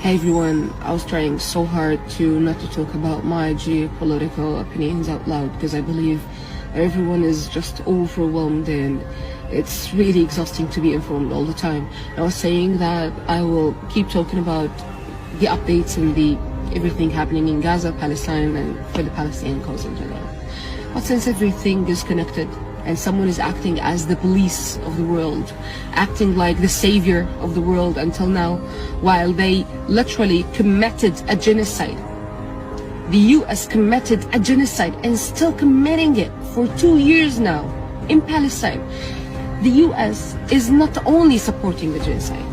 Hey everyone, I was trying so hard not to talk about my geopolitical opinions out loud because I believe everyone is just overwhelmed and it's really exhausting to be informed all the time. I was saying that I will keep talking about the updates and everything happening in Gaza, Palestine, and for the Palestinian cause in general. But since everything is connected and someone is acting as the police of the world, acting like the savior of the world until now, while they literally committed a genocide. The US committed a genocide and still committing it for 2 years now in Palestine. The US is not only supporting the genocide,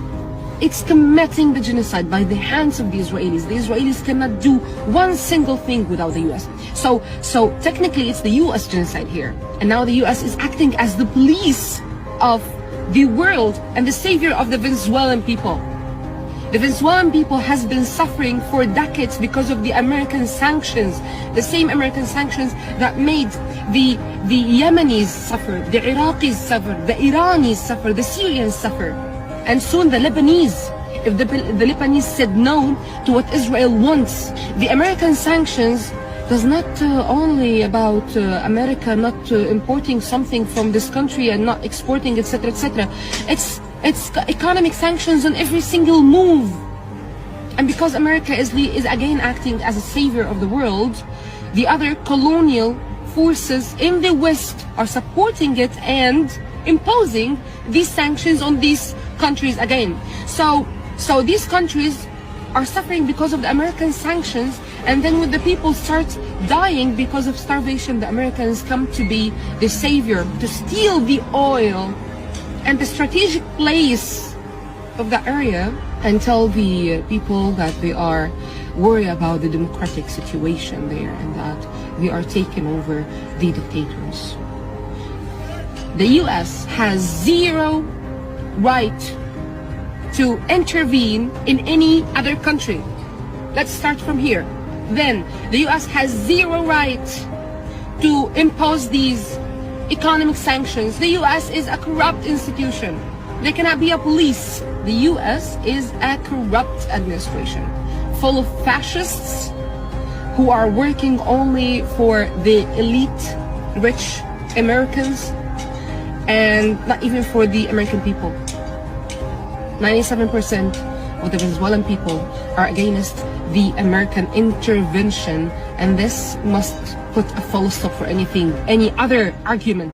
it's committing the genocide by the hands of the Israelis. The Israelis cannot do one single thing without the US. So technically it's the US genocide here. And now the US is acting as the police of the world and the savior of the Venezuelan people. The Venezuelan people has been suffering for decades because of the American sanctions, the same American sanctions that made the Yemenis suffer, the Iraqis suffer, the Iranis suffer, the Syrians suffer, and soon the Lebanese. If the Lebanese said no to what Israel wants, the American sanctions does not only about America not importing something from this country and not exporting, etc., etc. It's economic sanctions on every single move. And because America is again acting as a savior of the world, the other colonial forces in the West are supporting it and imposing these sanctions on these countries again. So these countries are suffering because of the American sanctions, and then when the people start dying because of starvation, the Americans come to be the savior, to steal the oil and the strategic place of the area, and tell the people that they are worried about the democratic situation there and that we are taking over the dictators. The US has zero right to intervene in any other country. Let's start from here. Then the US has zero right to impose these economic sanctions. The US is a corrupt institution. They cannot be a police. The US is a corrupt administration full of fascists who are working only for the elite, rich Americans, and not even for the American people. 97% of the Venezuelan people are against the American intervention, and this must put a full stop for any other argument.